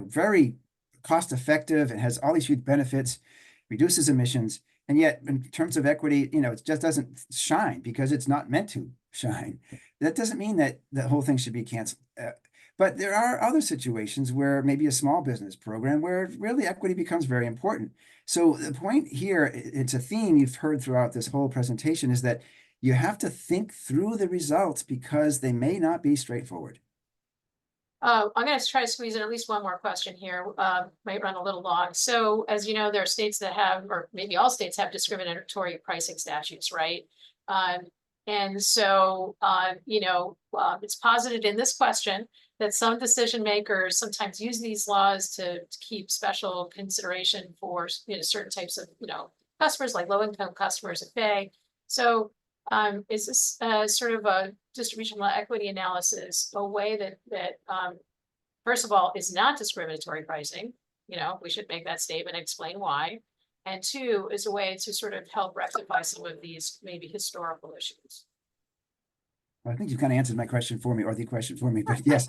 very cost effective and has all these huge benefits, reduces emissions, and yet in terms of equity, it just doesn't shine because it's not meant to shine. That doesn't mean that the whole thing should be canceled. But there are other situations where maybe a small business program where really equity becomes very important. So the point here, it's a theme you've heard throughout this whole presentation, is that you have to think through the results because they may not be straightforward. I'm going to try to squeeze in at least one more question here. Might run a little long. So, as you know, there are states that have, or maybe all states have, discriminatory pricing statutes, right? And so, it's posited in this question that some decision makers sometimes use these laws to keep special consideration for certain types of customers, like low-income customers at bay. So Is this sort of a distributional equity analysis a way that first of all, is not discriminatory pricing? You know, we should make that statement and explain why. And two, is a way to sort of help rectify some of these maybe historical issues. I think you kind of answered my question for me, or the question for me, but yes,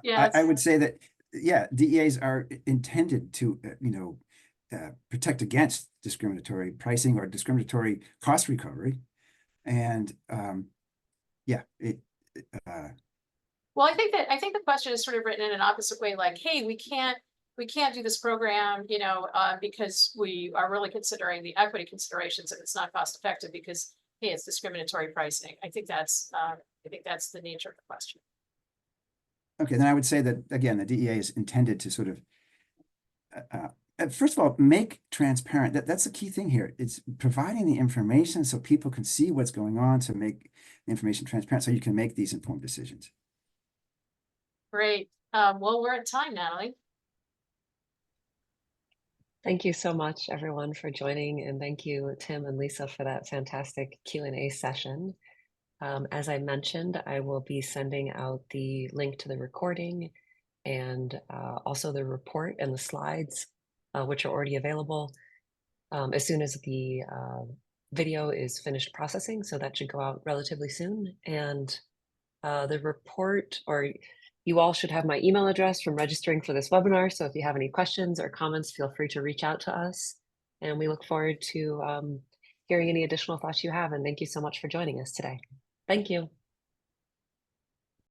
Yes. I would say that, yeah, DEAs are intended to, protect against discriminatory pricing or discriminatory cost recovery. And yeah, well, I think the question is sort of written in an opposite way, like, hey, we can't do this program, you know, because we are really considering the equity considerations and it's not cost effective because, hey, it's discriminatory pricing. I think that's the nature of the question. okay, then I would say that, again, the DEA is intended to sort of, first of all, make transparent. That's the key thing here. It's providing the information so people can see what's going on, to make the information transparent so you can make these informed decisions. Great. Well, we're at time, Natalie. Thank you so much, everyone, for joining, and thank you, Tim and Lisa, for that fantastic Q&A session. As I mentioned, I will be sending out the link to the recording and also the report and the slides, which are already available, as soon as the video is finished processing. So that should go out relatively soon. And the report, or you all should have my email address from registering for this webinar. So if you have any questions or comments, feel free to reach out to us. And we look forward to hearing any additional thoughts you have. And thank you so much for joining us today. Thank you.